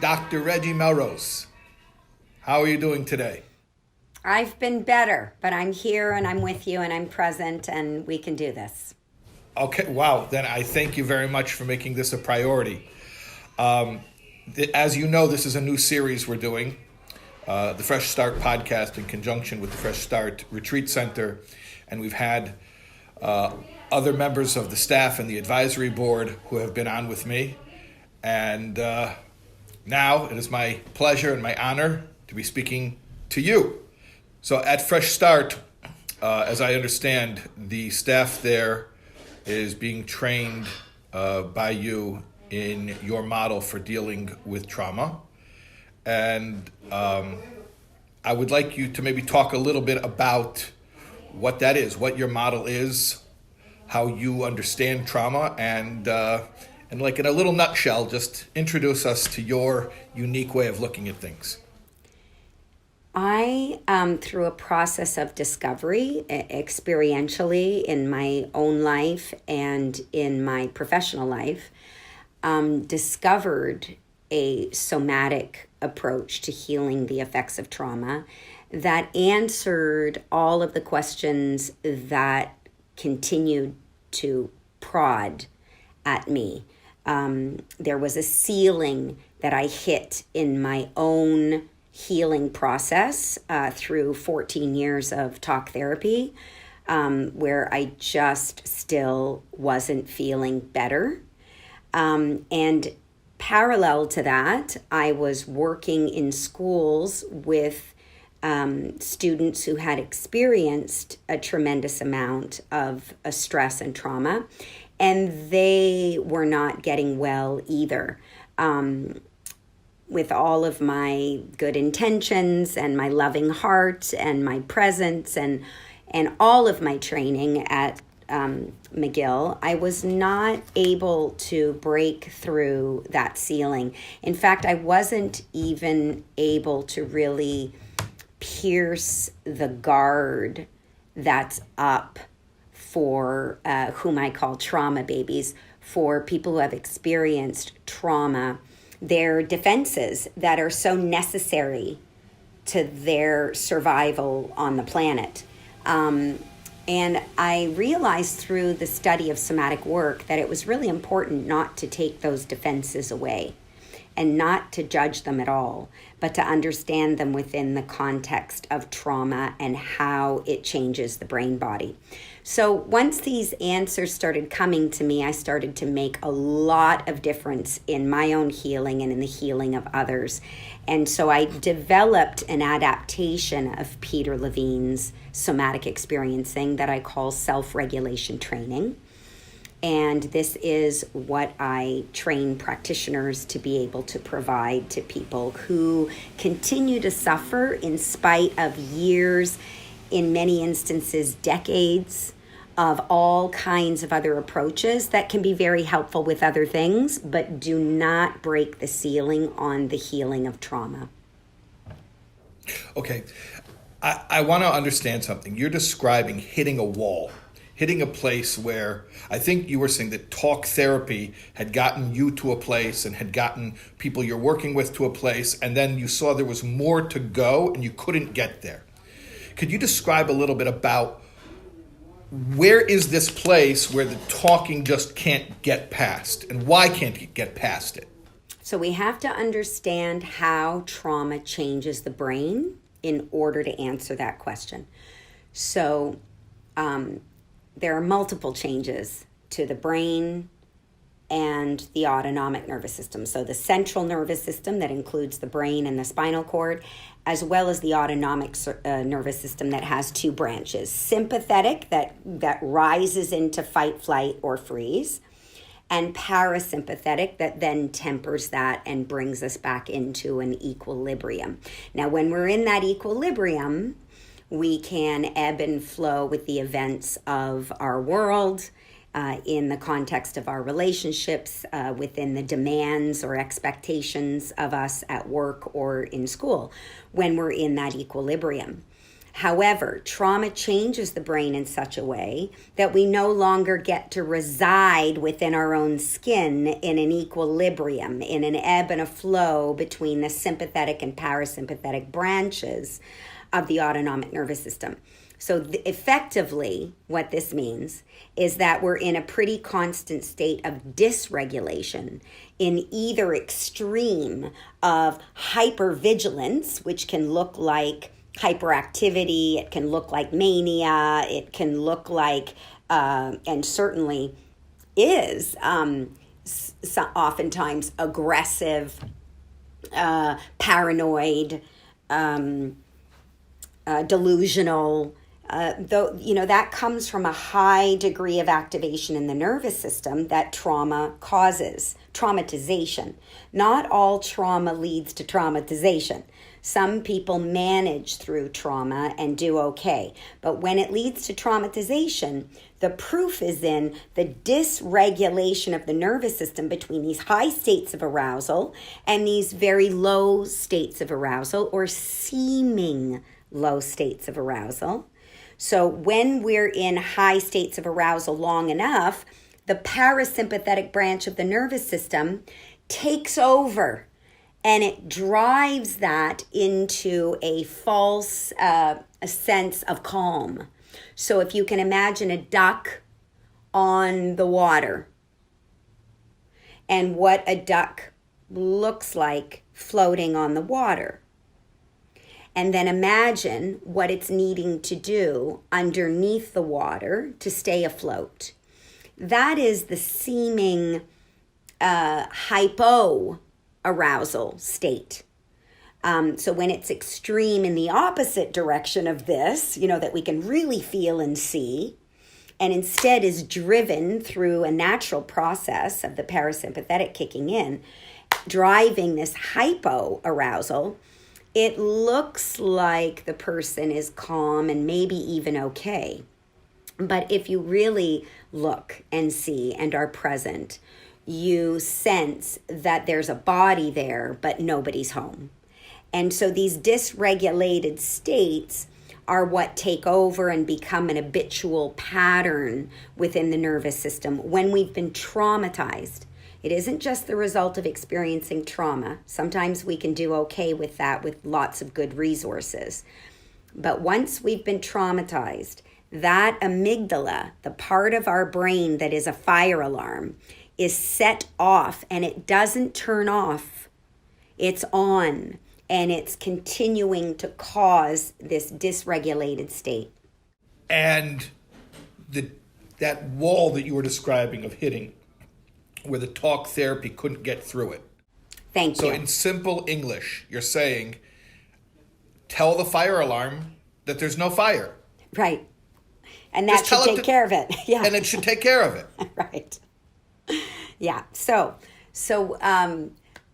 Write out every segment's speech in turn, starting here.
Dr. Reggie Melrose. How are you doing today? I've been better, but I'm here and I'm with you and I'm present and we can do this. Okay, wow. Then I thank you very much for making this a priority. As you know, this is a new series we're doing, the Fresh Start podcast in conjunction with the Fresh Start Retreat Center. And we've had other members of the staff and the advisory board who have been on with me. And now it is my pleasure and my honor to be speaking to you. So at Fresh Start, as I understand, the staff there is being trained by you in your model for dealing with trauma. And I would like you to maybe talk a little bit about what that is, what your model is, how you understand trauma, and like in a little nutshell, just introduce us to your unique way of looking at things. I, through a process of discovery, experientially in my own life and in my professional life, discovered a somatic approach to healing the effects of trauma that answered all of the questions that continued to prod at me. There was a ceiling that I hit in my own healing process through 14 years of talk therapy, where I just still wasn't feeling better. And parallel to that, I was working in schools with students who had experienced a tremendous amount of stress and trauma, and they were not getting well either. With all of my good intentions and my loving heart and my presence and all of my training at McGill, I was not able to break through that ceiling. In fact, I wasn't even able to really pierce the guard that's up for whom I call trauma babies, for people who have experienced trauma, their defenses that are so necessary to their survival on the planet. And I realized through the study of somatic work that it was really important not to take those defenses away and not to judge them at all, but to understand them within the context of trauma and how it changes the brain body. So once these answers started coming to me, I started to make a lot of difference in my own healing and in the healing of others. And so I developed an adaptation of Peter Levine's somatic experiencing that I call self-regulation training. And this is what I train practitioners to be able to provide to people who continue to suffer in spite of years, in many instances, decades of all kinds of other approaches that can be very helpful with other things, but do not break the ceiling on the healing of trauma. Okay, I want to understand something. You're describing hitting a wall, hitting a place where I think you were saying that talk therapy had gotten you to a place and had gotten people you're working with to a place, and then you saw there was more to go and you couldn't get there. Could you describe a little bit about where is this place where the talking just can't get past, and why can't it get past it? So we have to understand how trauma changes the brain in order to answer that question. So there are multiple changes to the brain and the autonomic nervous system. So the central nervous system that includes the brain and the spinal cord, as well as the autonomic nervous system that has two branches. Sympathetic, that rises into fight, flight, or freeze, and parasympathetic, that then tempers that and brings us back into an equilibrium. Now, when we're in that equilibrium, we can ebb and flow with the events of our world, in the context of our relationships, within the demands or expectations of us at work or in school, when we're in that equilibrium. However, trauma changes the brain in such a way that we no longer get to reside within our own skin in an equilibrium, in an ebb and a flow between the sympathetic and parasympathetic branches of the autonomic nervous system. So effectively, what this means is that we're in a pretty constant state of dysregulation in either extreme of hypervigilance, which can look like hyperactivity, it can look like mania, it can look like, and certainly is oftentimes aggressive, paranoid, delusional, though, that comes from a high degree of activation in the nervous system that trauma causes, traumatization. Not all trauma leads to traumatization. Some people manage through trauma and do okay. But when it leads to traumatization, the proof is in the dysregulation of the nervous system between these high states of arousal and these very low states of arousal, or seeming low states of arousal. So when we're in high states of arousal long enough, the parasympathetic branch of the nervous system takes over, and it drives that into a false a sense of calm. So if you can imagine a duck on the water and what a duck looks like floating on the water, and then imagine what it's needing to do underneath the water to stay afloat. That is the seeming hypo-arousal state. So when it's extreme in the opposite direction of this, that we can really feel and see, and instead is driven through a natural process of the parasympathetic kicking in, driving this hypo-arousal, it looks like the person is calm and maybe even okay. But if you really look and see and are present, you sense that there's a body there, but nobody's home. And so these dysregulated states are what take over and become an habitual pattern within the nervous system when we've been traumatized. It isn't just the result of experiencing trauma. Sometimes we can do okay with that with lots of good resources. But once we've been traumatized, that amygdala, the part of our brain that is a fire alarm, is set off, and it doesn't turn off. It's on, and it's continuing to cause this dysregulated state. And that wall that you were describing of hitting, where the talk therapy couldn't get through it. Thank you. So in simple English, you're saying, tell the fire alarm that there's no fire. Right. And that should take care of it. Yeah. And it should take care of it. Right. Yeah. So,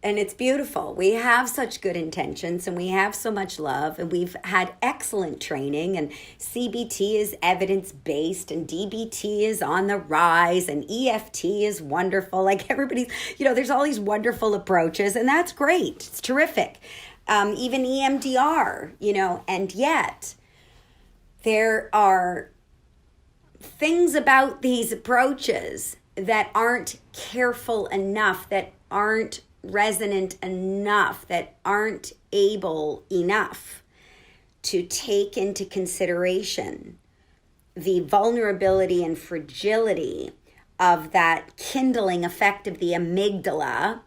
and it's beautiful. We have such good intentions, and we have so much love, and we've had excellent training, and CBT is evidence-based, and DBT is on the rise, and EFT is wonderful. Like everybody's, there's all these wonderful approaches, and that's great. It's terrific. Even EMDR, and yet there are things about these approaches that aren't careful enough, that aren't resonant enough, that aren't able enough to take into consideration the vulnerability and fragility of that kindling effect of the amygdala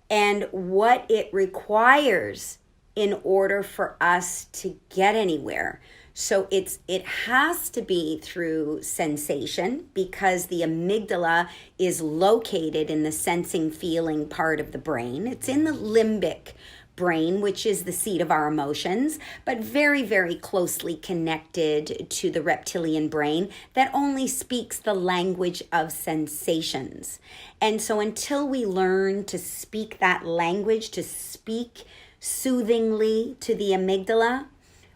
and what it requires in order for us to get anywhere. So it has to be through sensation, because the amygdala is located in the sensing feeling part of the brain. It's in the limbic brain, which is the seat of our emotions, but very, very closely connected to the reptilian brain that only speaks the language of sensations. And so until we learn to speak that language, to speak soothingly to the amygdala,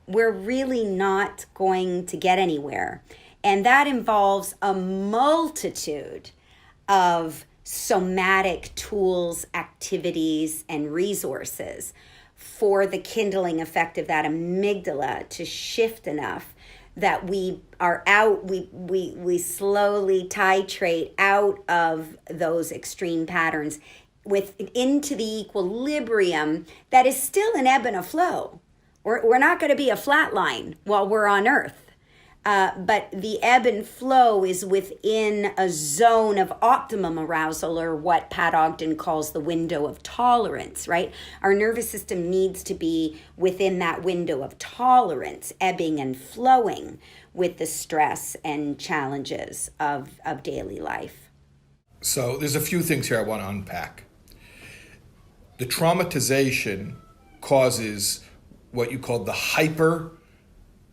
we're really not going to get anywhere. And that involves a multitude of somatic tools, activities, and resources. for the kindling effect of that amygdala to shift enough that we are out, we slowly titrate out of those extreme patterns into the equilibrium that is still an ebb and a flow. We're not going to be a flat line while we're on Earth. But the ebb and flow is within a zone of optimum arousal, or what Pat Ogden calls the window of tolerance, right? Our nervous system needs to be within that window of tolerance, ebbing and flowing with the stress and challenges of daily life. So there's a few things here I want to unpack. The traumatization causes what you call the hyper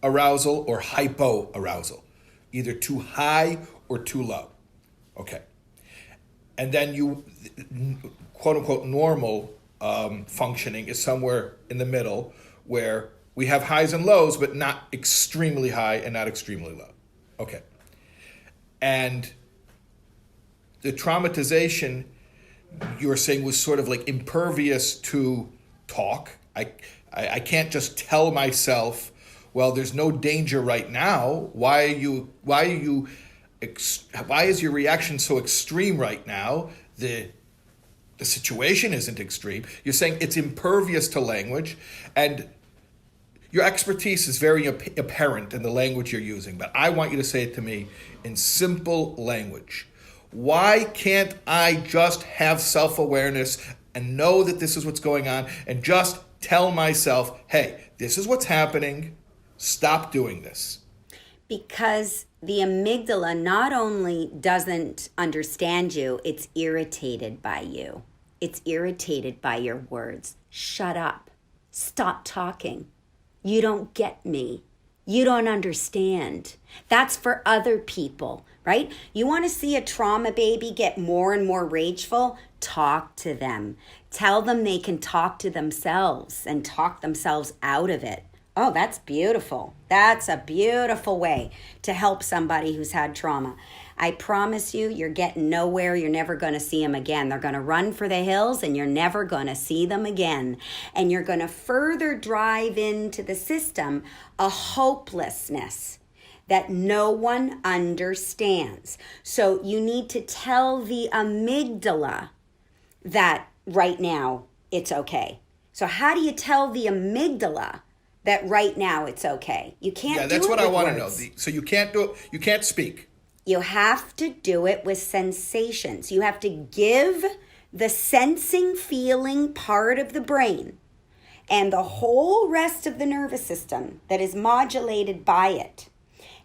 arousal or hypo arousal, either too high or too low. Okay. And then you, quote unquote, normal functioning is somewhere in the middle, where we have highs and lows, but not extremely high and not extremely low. Okay. And the traumatization, you were saying, was sort of like impervious to talk. I can't just tell myself, well, there's no danger right now. Why is your reaction so extreme right now? The situation isn't extreme. You're saying it's impervious to language, and your expertise is very apparent in the language you're using, but I want you to say it to me in simple language. Why can't I just have self-awareness and know that this is what's going on and just tell myself, hey, this is what's happening. Stop doing this. Because the amygdala not only doesn't understand you, it's irritated by you. It's irritated by your words. Shut up. Stop talking. You don't get me. You don't understand. That's for other people, right? You want to see a trauma baby get more and more rageful? Talk to them. Tell them they can talk to themselves and talk themselves out of it. Oh, that's beautiful. That's a beautiful way to help somebody who's had trauma. I promise you, you're getting nowhere. You're never going to see them again. They're going to run for the hills and you're never going to see them again. And you're going to further drive into the system a hopelessness that no one understands. So you need to tell the amygdala that right now it's okay. So how do you tell the amygdala that right now it's okay? You can't do it. Yeah, that's what I want to know. Words. So you can't do it. You can't speak. You have to do it with sensations. You have to give the sensing, feeling part of the brain and the whole rest of the nervous system that is modulated by it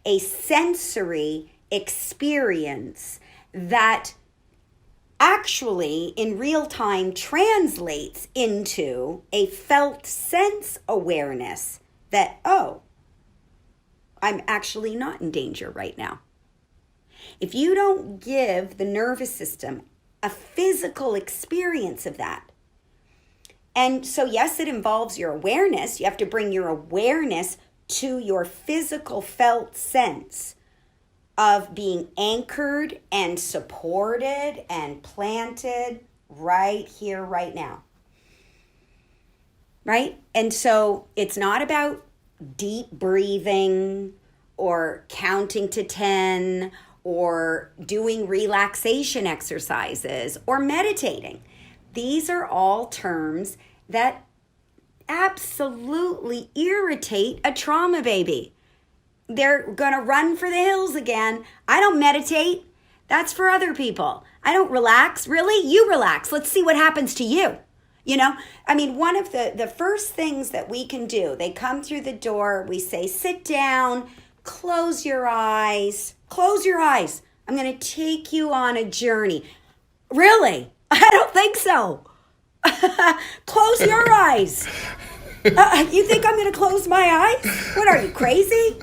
a sensory experience that actually in real time translates into a felt sense awareness that, oh, I'm actually not in danger right now. If you don't give the nervous system a physical experience of that, and so yes, it involves your awareness. You have to bring your awareness to your physical felt sense of being anchored and supported and planted right here, right now. Right? And so it's not about deep breathing or counting to 10 or doing relaxation exercises or meditating. These are all terms that absolutely irritate a trauma baby. They're going to run for the hills again. I don't meditate. That's for other people. I don't relax. Really? You relax. Let's see what happens to you. You know, I mean, one of the first things that we can do, they come through the door, we say, sit down, close your eyes. Close your eyes. I'm going to take you on a journey. Really? I don't think so. Close your eyes. You think I'm going to close my eyes? What are you, crazy?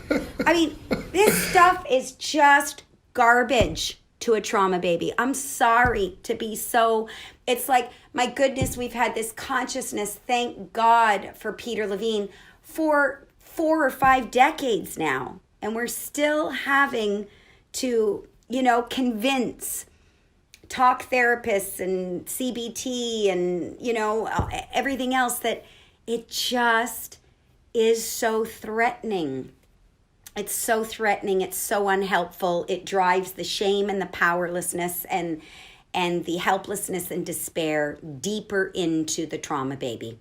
I mean, this stuff is just garbage to a trauma baby. I'm sorry to be so, it's like, my goodness, we've had this consciousness, thank God for Peter Levine, for 4 or 5 decades now. And we're still having to, convince talk therapists and CBT and, everything else that It just is so threatening. It's so threatening. It's so unhelpful. It drives the shame and the powerlessness and the helplessness and despair deeper into the trauma baby.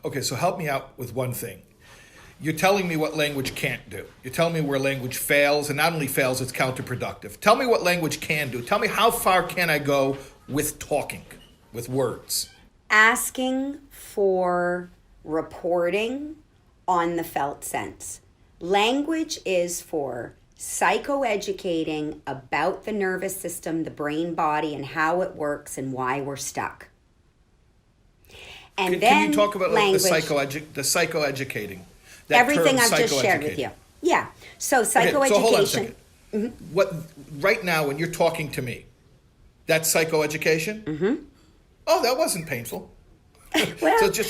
Okay, so help me out with one thing. You're telling me what language can't do. You're telling me where language fails, and not only fails, it's counterproductive. Tell me what language can do. Tell me how far can I go with talking, with words? Asking for reporting on the felt sense. Language is for psychoeducating about the nervous system, the brain body, and how it works and why we're stuck. And Can you talk about language, the psychoeducating? Everything I've just shared with you. Yeah. So psychoeducation. Okay, so hold on a second. Mm-hmm. What right now when you're talking to me, that's psychoeducation? Mm-hmm. Oh, that wasn't painful. Well, so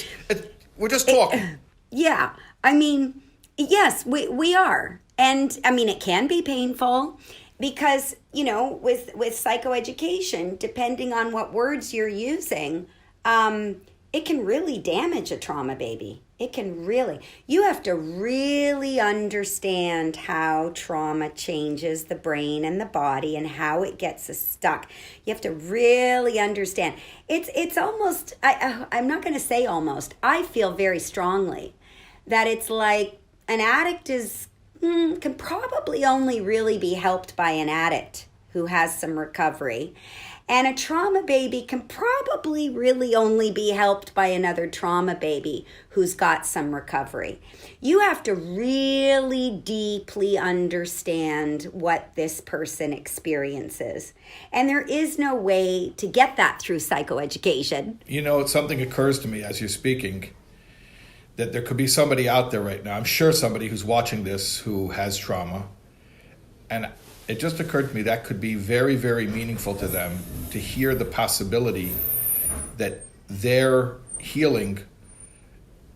we're just talking. Yeah. I mean, yes, we are. And I mean, it can be painful because, with psychoeducation, depending on what words you're using, it can really damage a trauma baby. You have to really understand how trauma changes the brain and the body and how it gets us stuck. You have to really understand. It's almost, I'm not going to say almost, I feel very strongly that it's like an addict can probably only really be helped by an addict who has some recovery. And a trauma baby can probably really only be helped by another trauma baby who's got some recovery. You have to really deeply understand what this person experiences. And there is no way to get that through psychoeducation. Something occurs to me as you're speaking, that there could be somebody out there right now, I'm sure somebody who's watching this who has trauma, and it just occurred to me that could be very, very meaningful to them to hear the possibility that their healing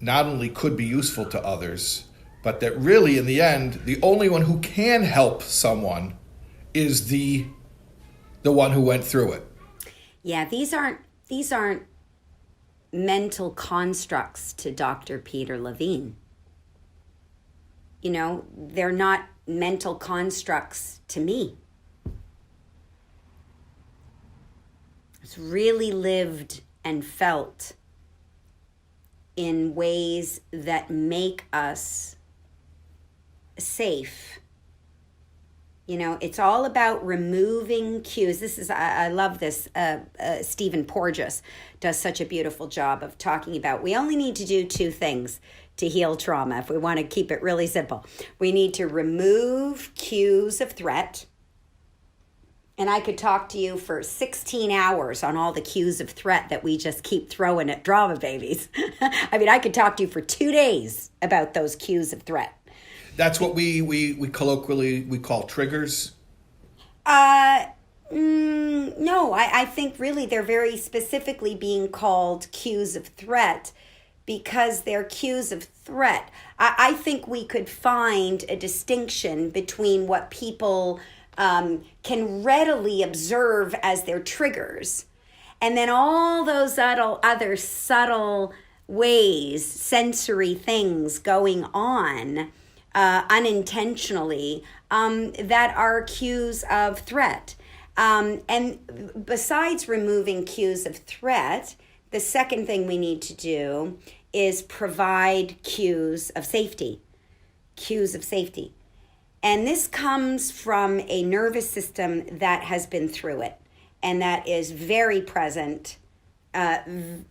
not only could be useful to others, but that really, in the end, the only one who can help someone is the one who went through it. Yeah, these aren't mental constructs to Dr. Peter Levine. They're not mental constructs to me. It's really lived and felt in ways that make us safe. It's all about removing cues. I love this. Stephen Porges does such a beautiful job of talking about we only need to do two things to heal trauma. If we want to keep it really simple, we need to remove cues of threat. And I could talk to you for 16 hours on all the cues of threat that we just keep throwing at trauma babies. I mean, I could talk to you for 2 days about those cues of threat. That's what we colloquially call triggers? No, I think really they're very specifically being called cues of threat because they're cues of threat. I think we could find a distinction between what people can readily observe as their triggers and then all those other subtle ways, sensory things going on unintentionally that are cues of threat. And besides removing cues of threat, the second thing we need to do is provide cues of safety. And this comes from a nervous system that has been through it and that is very present,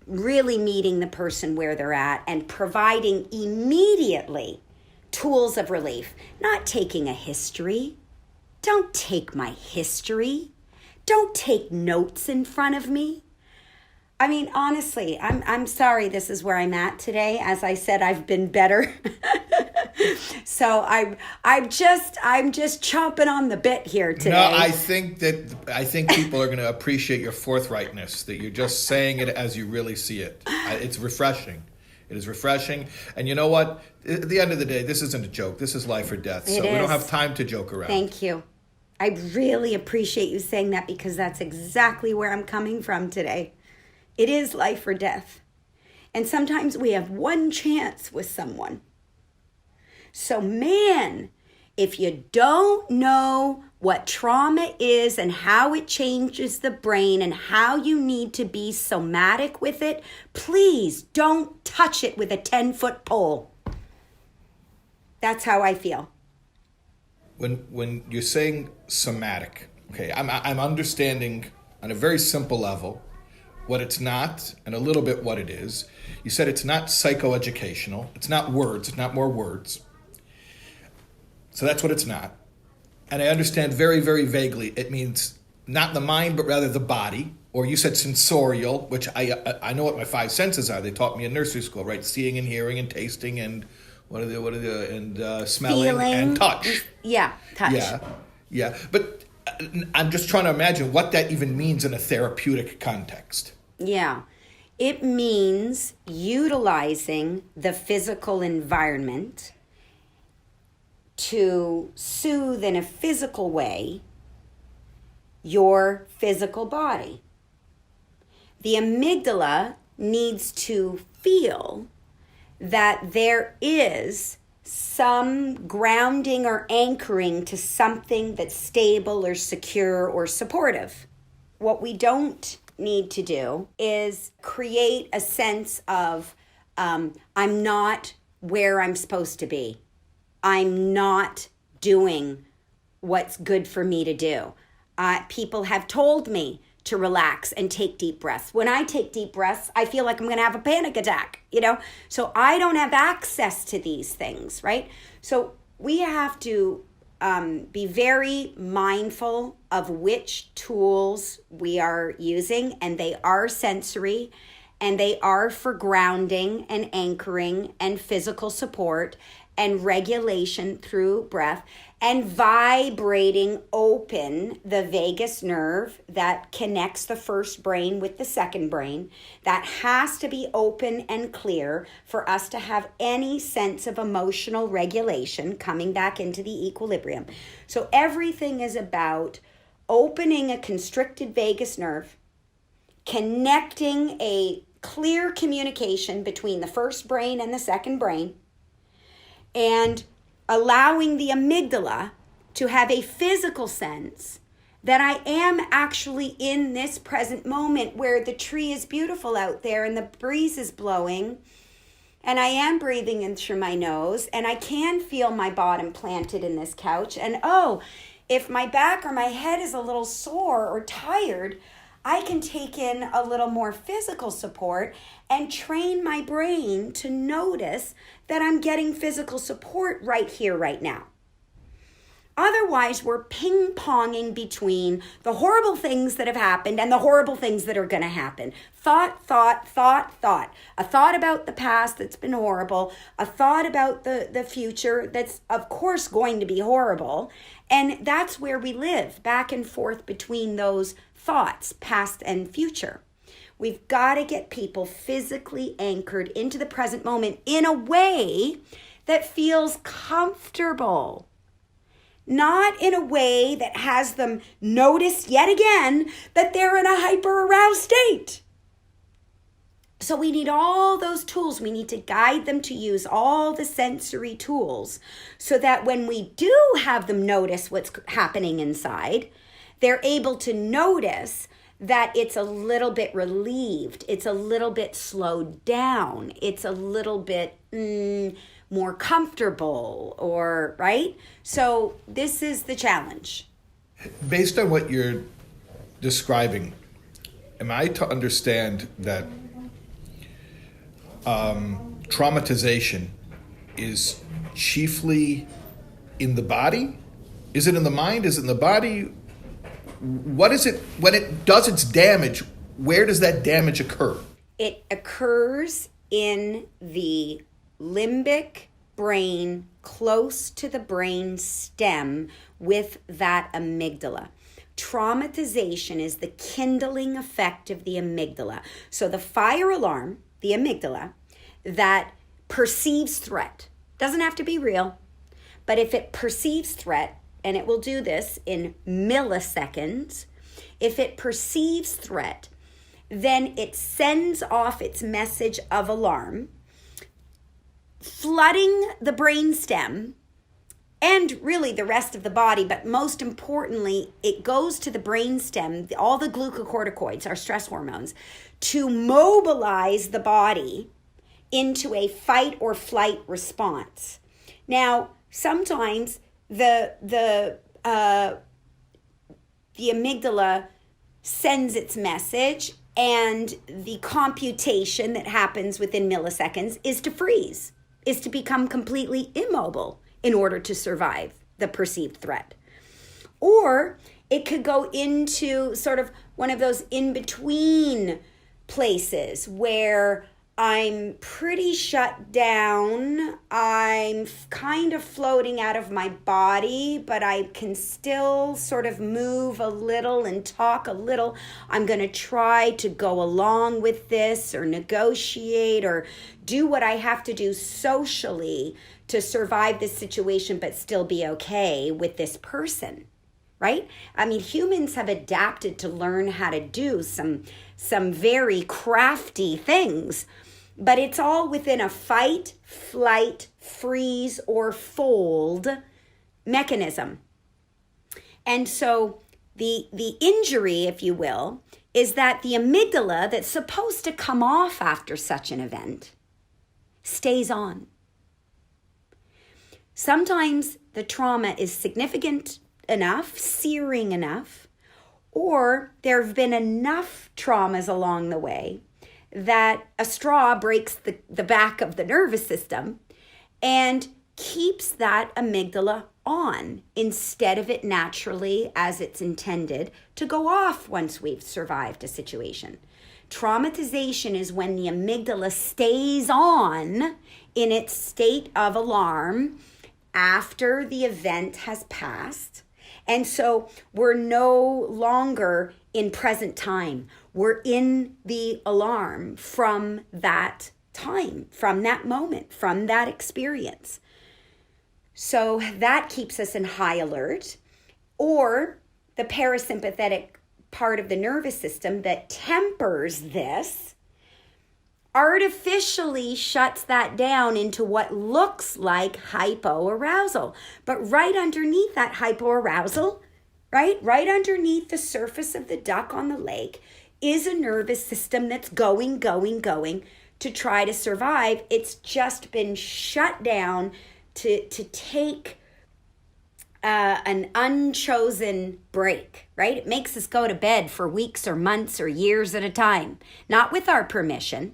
really meeting the person where they're at and providing immediately tools of relief, not taking a history. Don't take my history. Don't take notes in front of me. I mean, honestly, I'm sorry this is where I'm at today. As I said, I've been better. So I'm just chomping on the bit here today. No, I think people are going to appreciate your forthrightness, that you're just saying it as you really see it. It's refreshing. It is refreshing. And you know what? At the end of the day, this isn't a joke. This is life or death. So we don't have time to joke around. Thank you. I really appreciate you saying that because that's exactly where I'm coming from today. It is life or death. And sometimes we have one chance with someone. So man, if you don't know what trauma is and how it changes the brain and how you need to be somatic with it, please don't touch it with a 10-foot pole. That's how I feel. When you're saying somatic, okay, I'm understanding on a very simple level what it's not and a little bit what it is. You said it's not psychoeducational. It's not words. It's not more words. So that's what it's not. And I understand very, very vaguely it means not the mind, but rather the body. Or you said sensorial, which I know what my five senses are. They taught me in nursery school, right? Seeing and hearing and tasting and smelling. Feeling. And touch. Yeah, touch. Yeah. But I'm just trying to imagine what that even means in a therapeutic context. Yeah. It means utilizing the physical environment to soothe in a physical way your physical body. The amygdala needs to feel that there is some grounding or anchoring to something that's stable or secure or supportive. What we don't need to do is create a sense of I'm not where I'm supposed to be. I'm not doing what's good for me to do. People have told me to relax and take deep breaths. When I take deep breaths, I feel like I'm going to have a panic attack, So I don't have access to these things, right? So we have to be very mindful of which tools we are using, and they are sensory, and they are for grounding and anchoring and physical support and regulation through breath, and vibrating open the vagus nerve that connects the first brain with the second brain. That has to be open and clear for us to have any sense of emotional regulation coming back into the equilibrium. So everything is about opening a constricted vagus nerve, connecting a clear communication between the first brain and the second brain, and allowing the amygdala to have a physical sense that I am actually in this present moment where the tree is beautiful out there and the breeze is blowing and I am breathing in through my nose and I can feel my bottom planted in this couch. And if my back or my head is a little sore or tired, I can take in a little more physical support and train my brain to notice that I'm getting physical support right here, right now. Otherwise, we're ping-ponging between the horrible things that have happened and the horrible things that are going to happen. Thought. A thought about the past that's been horrible. A thought about the future that's, of course, going to be horrible. And that's where we live, back and forth between those thoughts, past and future. We've got to get people physically anchored into the present moment in a way that feels comfortable. Not in a way that has them notice yet again that they're in a hyper-aroused state. So we need all those tools. We need to guide them to use all the sensory tools so that when we do have them notice what's happening inside, they're able to notice that it's a little bit relieved. It's a little bit slowed down. It's a little bit more comfortable, or right? So this is the challenge. Based on what you're describing, am I to understand that traumatization is chiefly in the body? Is it in the mind? Is it in the body? What is it, when it does its damage, where does that damage occur? It occurs in the limbic brain, close to the brain stem with that amygdala. Traumatization is the kindling effect of the amygdala. So the fire alarm, the amygdala, that perceives threat, doesn't have to be real, but if it perceives threat, and it will do this in milliseconds, if it perceives threat then it sends off its message of alarm, flooding the brainstem and really the rest of the body, but most importantly, it goes to the brainstem, all the glucocorticoids, our stress hormones, to mobilize the body into a fight or flight response. Now, sometimes the amygdala sends its message, and the computation that happens within milliseconds is to freeze, is to become completely immobile in order to survive the perceived threat. Or it could go into sort of one of those in-between places where I'm pretty shut down. I'm kind of floating out of my body, but I can still sort of move a little and talk a little. I'm going to try to go along with this or negotiate or do what I have to do socially to survive this situation, but still be okay with this person, right? I mean, humans have adapted to learn how to do some very crafty things, but it's all within a fight, flight, freeze, or fold mechanism. And so the injury, if you will, is that the amygdala that's supposed to come off after such an event stays on. Sometimes the trauma is significant enough, searing enough, or there have been enough traumas along the way that a straw breaks the back of the nervous system and keeps that amygdala on instead of it naturally, as it's intended, to go off once we've survived a situation. Traumatization is when the amygdala stays on in its state of alarm after the event has passed. And so we're no longer in present time. We're in the alarm from that time, from that moment, from that experience. So that keeps us in high alert. Or the parasympathetic part of the nervous system that tempers this artificially shuts that down into what looks like hypoarousal. But right underneath that hypoarousal, right underneath the surface of the duck on the lake is a nervous system that's going to try to survive. It's just been shut down to take an unchosen break, right? It makes us go to bed for weeks or months or years at a time, not with our permission,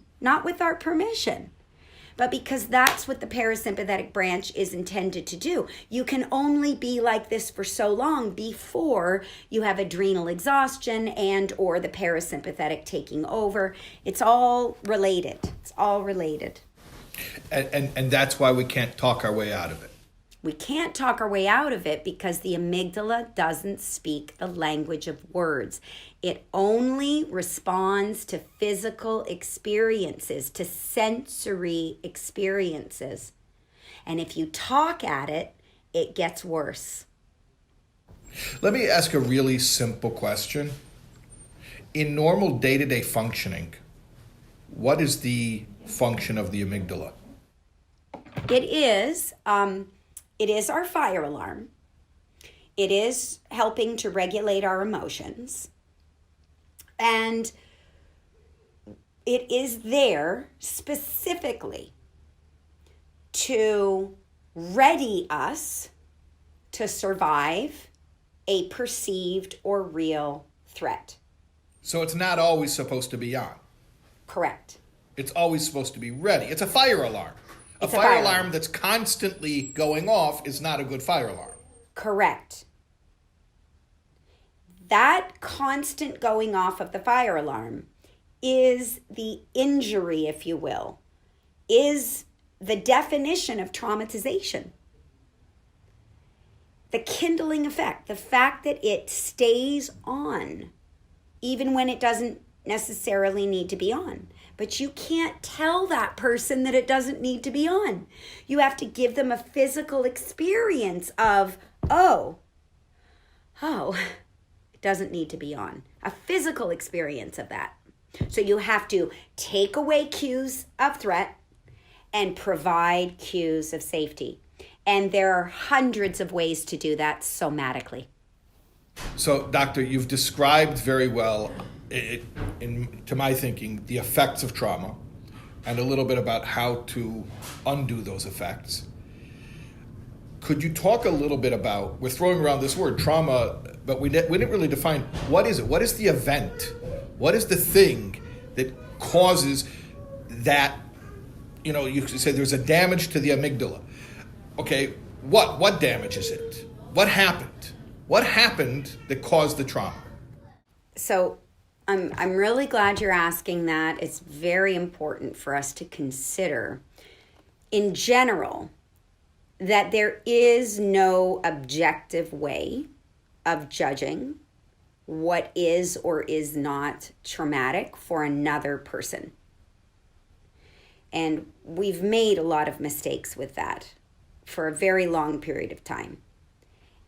but because that's what the parasympathetic branch is intended to do. You can only be like this for so long before you have adrenal exhaustion and or the parasympathetic taking over. It's all related. And that's why we can't talk our way out of it. We can't talk our way out of it because the amygdala doesn't speak the language of words. It only responds to physical experiences, to sensory experiences. And if you talk at it, it gets worse. Let me ask a really simple question. In normal day-to-day functioning, what is the function of the amygdala? It is our fire alarm. It is helping to regulate our emotions. And it is there specifically to ready us to survive a perceived or real threat. So it's not always supposed to be on. Correct. It's always supposed to be ready. It's a fire alarm. A fire alarm that's constantly going off is not a good fire alarm. Correct. That constant going off of the fire alarm is the injury, if you will, is the definition of traumatization. The kindling effect, the fact that it stays on, even when it doesn't necessarily need to be on. But you can't tell that person that it doesn't need to be on. You have to give them a physical experience of, oh, it doesn't need to be on. A physical experience of that. So you have to take away cues of threat and provide cues of safety. And there are hundreds of ways to do that somatically. So, Doctor, you've described very well, to my thinking, the effects of trauma and a little bit about how to undo those effects. Could you talk a little bit about, we're throwing around this word trauma, but we didn't really define, what is it? What is the event? What is the thing that causes that, you say there's a damage to the amygdala. Okay, what damage is it? What happened? What happened that caused the trauma? So I'm really glad you're asking that. It's very important for us to consider, in general, that there is no objective way of judging what is or is not traumatic for another person. And we've made a lot of mistakes with that for a very long period of time.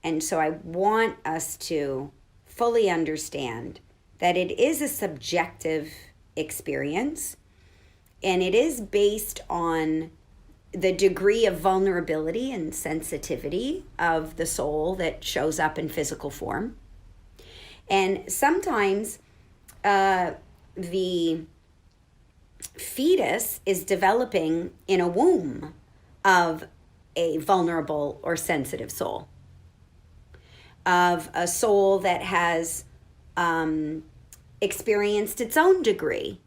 And so I want us to fully understand that it is a subjective experience, and it is based on the degree of vulnerability and sensitivity of the soul that shows up in physical form. And sometimes the fetus is developing in a womb of a vulnerable or sensitive soul, of a soul that has experienced its own degree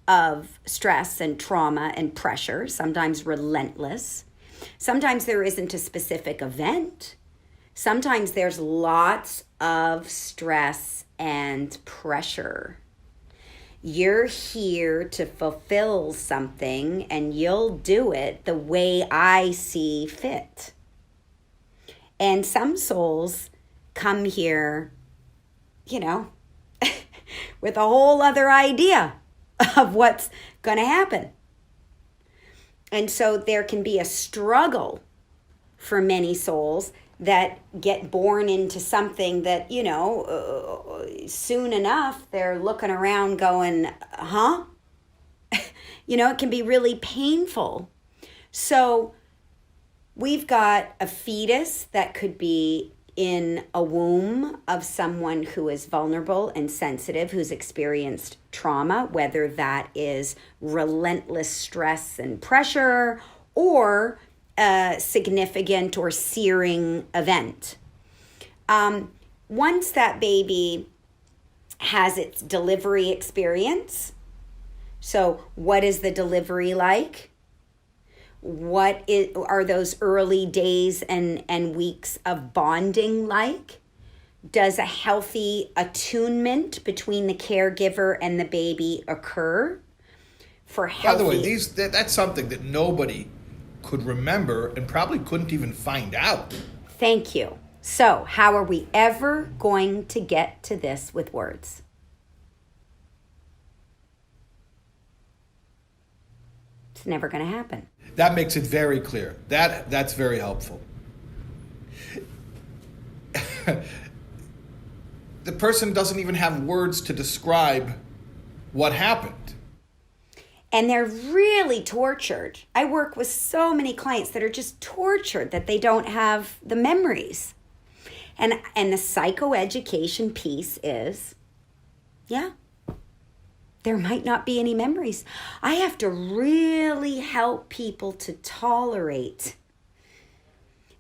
of stress and trauma and pressure, sometimes relentless. Sometimes there isn't a specific event. Sometimes there's lots of stress and pressure. You're here to fulfill something, and you'll do it the way I see fit. And some souls come here, with a whole other idea of what's going to happen. And so there can be a struggle for many souls that get born into something that, soon enough they're looking around going, huh? It can be really painful. So we've got a fetus that could be in a womb of someone who is vulnerable and sensitive, who's experienced trauma, whether that is relentless stress and pressure or a significant or searing event. Once that baby has its delivery experience, so what is the delivery like? What are those early days and weeks of bonding like? Does a healthy attunement between the caregiver and the baby occur? By the way, that's something that nobody could remember and probably couldn't even find out. Thank you. So, how are we ever going to get to this with words? It's never going to happen. That makes it very clear. That's very helpful. The person doesn't even have words to describe what happened. And they're really tortured. I work with so many clients that are just tortured that they don't have the memories. And the psychoeducation piece is, there might not be any memories. I have to really help people to tolerate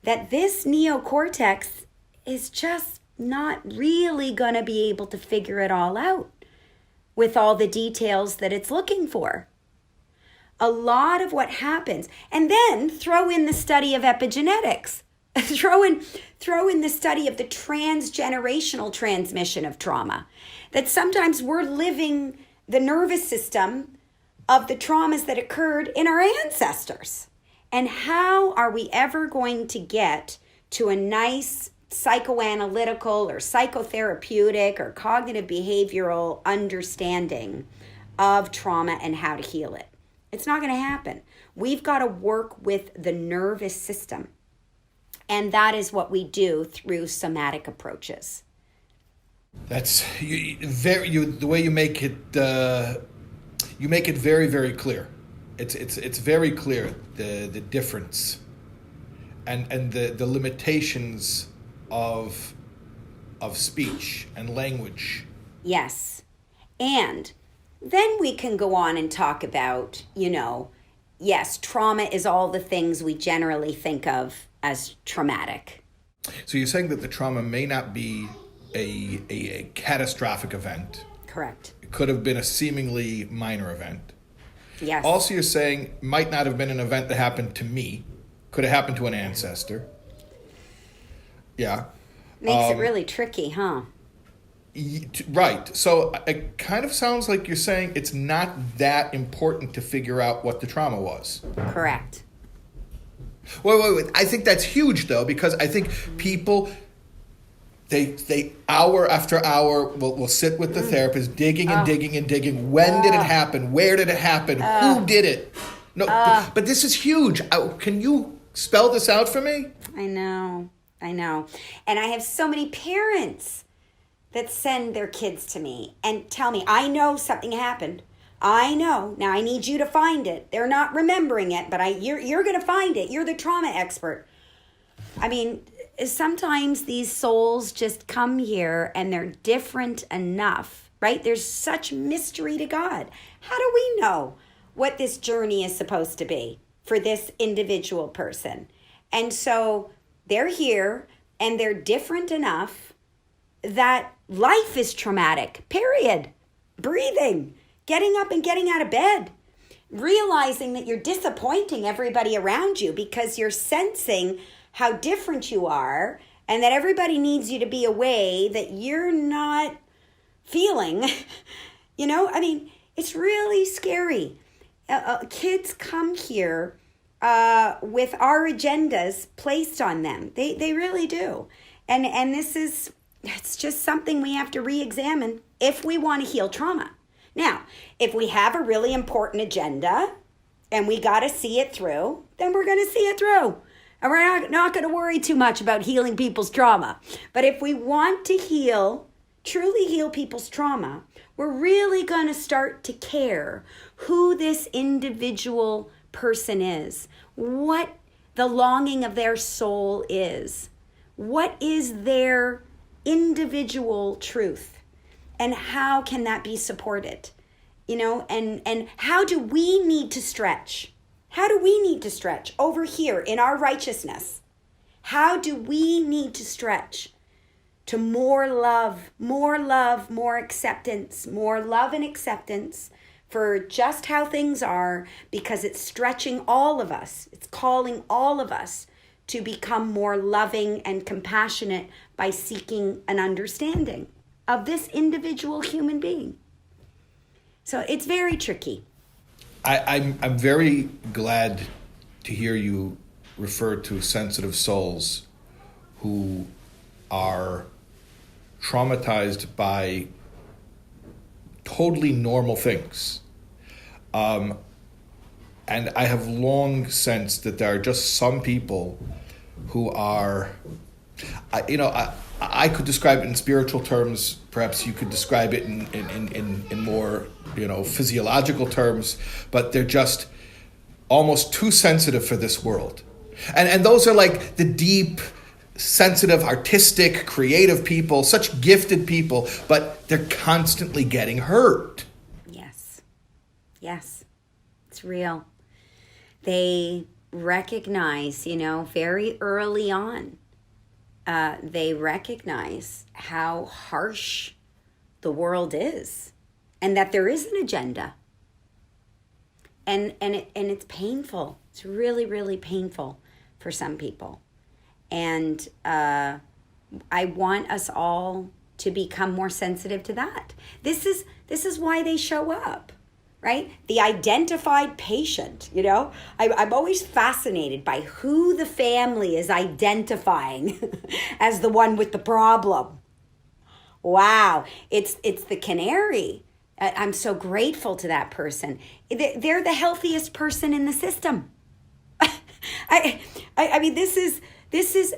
that this neocortex is just not really going to be able to figure it all out with all the details that it's looking for. A lot of what happens, and then throw in the study of epigenetics. Throw in the study of the transgenerational transmission of trauma. That sometimes we're living the nervous system of the traumas that occurred in our ancestors. And how are we ever going to get to a nice psychoanalytical or psychotherapeutic or cognitive behavioral understanding of trauma and how to heal it? It's not going to happen. We've got to work with the nervous system. And that is what we do through somatic approaches. That's the way you make it. You make it very, very clear. It's very clear the difference, and the limitations of speech and language. Yes. And then we can go on and talk about, yes, trauma is all the things we generally think of as traumatic. So you're saying that the trauma may not be a catastrophic event. Correct. It could have been a seemingly minor event. Yes. Also, you're saying might not have been an event that happened to me. Could have happened to an ancestor. Yeah. Makes it really tricky, huh? Right. So it kind of sounds like you're saying it's not that important to figure out what the trauma was. Correct. Wait. I think that's huge, though, because I think people, they hour after hour will sit with the therapist, digging and digging and digging. When did it happen? Where did it happen? Who did it? No, but this is huge. Can you spell this out for me? I know. And I have so many parents that send their kids to me and tell me, I know something happened. I know. Now I need you to find it. They're not remembering it, but you're going to find it. You're the trauma expert. I mean, sometimes these souls just come here and they're different enough, right? There's such mystery to God. How do we know what this journey is supposed to be for this individual person? And so they're here and they're different enough that life is traumatic, period. Breathing, getting up and getting out of bed, realizing that you're disappointing everybody around you because you're sensing how different you are and that everybody needs you to be a way that you're not feeling. I mean, it's really scary. Kids come here with our agendas placed on them. They really do. And it's just something we have to re-examine if we want to heal trauma. Now, if we have a really important agenda and we got to see it through, then we're going to see it through. And we're not going to worry too much about healing people's trauma. But if we want to truly heal people's trauma, we're really going to start to care who this individual person is, what the longing of their soul is, what is their individual truth, and how can that be supported, and how do we need to stretch? How do we need to stretch over here in our righteousness? How do we need to stretch to more love, more acceptance, more love and acceptance for just how things are, because it's stretching all of us. It's calling all of us to become more loving and compassionate by seeking an understanding of this individual human being. So it's very tricky. I'm very glad to hear you refer to sensitive souls who are traumatized by totally normal things. And I have long sensed that there are just some people who are, I could describe it in spiritual terms. Perhaps you could describe it in more, physiological terms, but they're just almost too sensitive for this world. And those are like the deep, sensitive, artistic, creative people, such gifted people, but they're constantly getting hurt. Yes, it's real. They recognize, very early on, they recognize how harsh the world is and that there is an agenda. And it's painful. It's really, really painful for some people. And I want us all to become more sensitive to that. This is why they show up. Right? The identified patient, I'm always fascinated by who the family is identifying as the one with the problem. Wow. It's the canary. I'm so grateful to that person. They're the healthiest person in the system. I mean, this is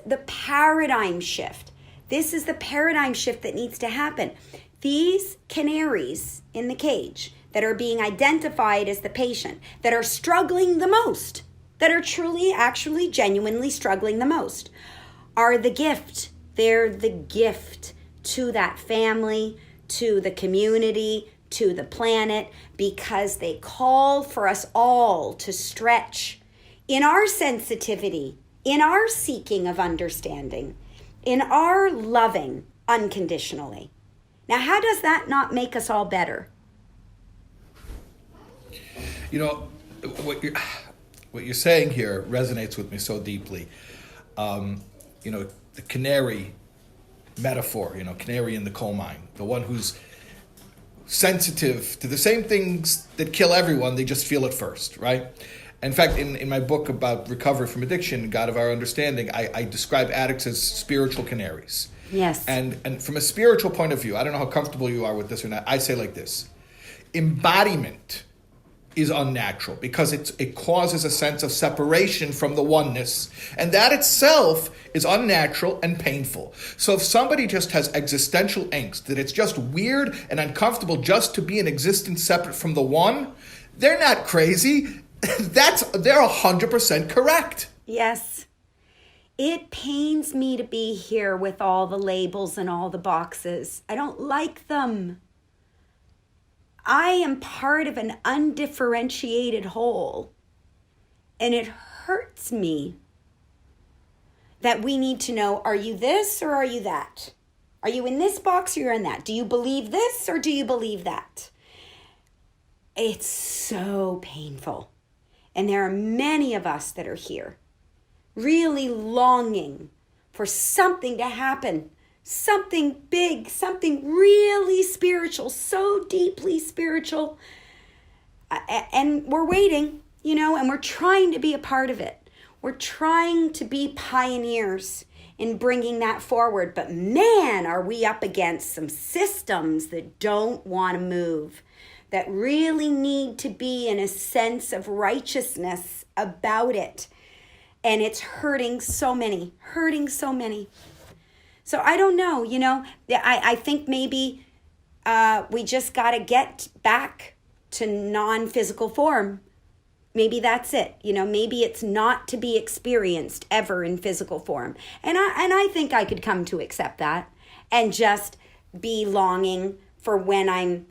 the paradigm shift This is the paradigm shift that needs to happen. These canaries in the cage that are being identified as the patient, that are struggling the most, that are truly, actually, genuinely struggling the most, are the gift. They're the gift to that family, to the community, to the planet, because they call for us all to stretch in our sensitivity, in our seeking of understanding, in our loving unconditionally. Now, how does that not make us all better? You know, what you're saying here resonates with me so deeply. You know, the canary metaphor, you know, canary in the coal mine, the one who's sensitive to the same things that kill everyone, they just feel it first, right? In fact, in my book about recovery from addiction, God of Our Understanding, I describe addicts as spiritual canaries. Yes. And from a spiritual point of view, I don't know how comfortable you are with this or not, I say like this: embodiment is unnatural because it causes a sense of separation from the oneness, and that itself is unnatural and painful. So if somebody just has existential angst, that it's just weird and uncomfortable just to be in existence separate from the one, they're not crazy. They're 100% correct. Yes. It pains me to be here with all the labels and all the boxes. I don't like them. I am part of an undifferentiated whole, and it hurts me that we need to know, are you this or are you that? Are you in this box or you're in that? Do you believe this or do you believe that? It's so painful. And there are many of us that are here really longing for something to happen, something big, something really spiritual, so deeply spiritual. And we're waiting, you know, and we're trying to be a part of it. We're trying to be pioneers in bringing that forward. But man, are we up against some systems that don't want to move, that really need to be in a sense of righteousness about it. And it's hurting so many. So I don't know, you know, I think maybe we just got to get back to non-physical form. Maybe that's it. You know, maybe it's not to be experienced ever in physical form. And I think I could come to accept that and just be longing for when I'm,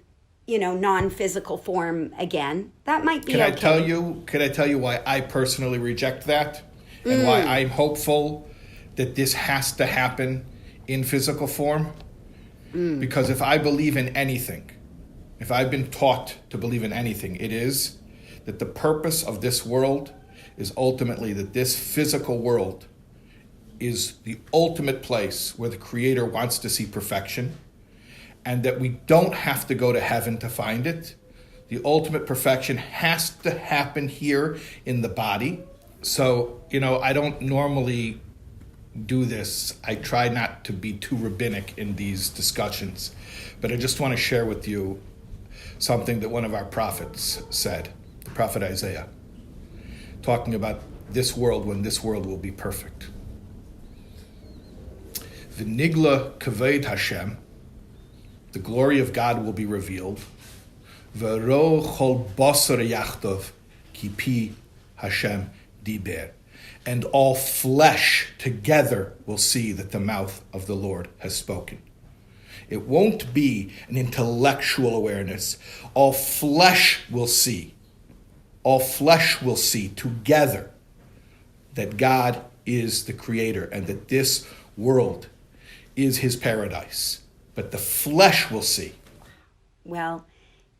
you know, non-physical form again. That might be okay. Can I tell you why I personally reject that? And why I'm hopeful that this has to happen in physical form? Because if I believe in anything, if I've been taught to believe in anything, it is that the purpose of this world is ultimately that this physical world is the ultimate place where the Creator wants to see perfection, and that we don't have to go to heaven to find it. The ultimate perfection has to happen here in the body. So, you know, I don't normally do this. I try not to be too rabbinic in these discussions, but I just want to share with you something that one of our prophets said, the prophet Isaiah, talking about this world, when this world will be perfect. V'nigla kaved Hashem, the glory of God will be revealed. V'ro chol basar yachtov ki pi Hashem diber. And all flesh together will see that the mouth of the Lord has spoken. It won't be an intellectual awareness. All flesh will see. All flesh will see together that God is the Creator and that this world is His paradise. But the flesh will see. Well,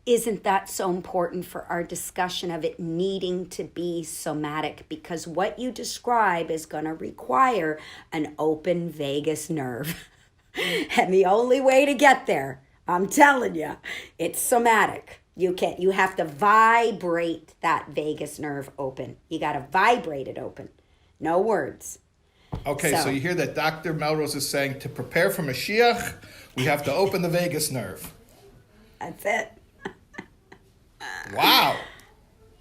isn't that so important for our discussion of it needing to be somatic? Because what you describe is going to require an open vagus nerve. And the only way to get there, I'm telling you, it's somatic. You have to vibrate that vagus nerve open. You got to vibrate it open. No words. Okay, so you hear that Dr. Melrose is saying to prepare for Mashiach, we have to open the vagus nerve. That's it. Wow.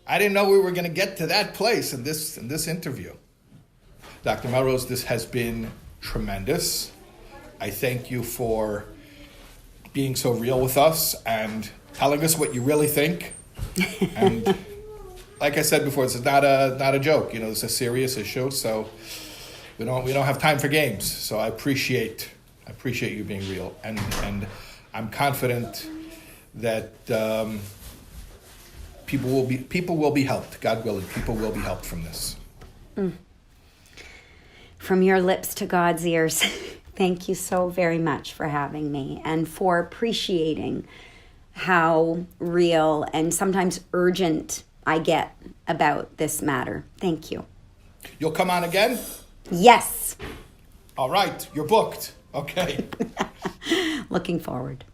I didn't know we were going to get to that place in this interview. Dr. Melrose, this has been tremendous. I thank you for being so real with us and telling us what you really think. And like I said before, this is not a joke. You know, it's a serious issue, so we don't have time for games. So I appreciate you being real, and I'm confident that people will be helped. God willing, people will be helped from this. From your lips to God's ears. Thank you so very much for having me and for appreciating how real and sometimes urgent I get about this matter. Thank you. You'll come on again? Yes. All right, you're booked. Okay. Looking forward.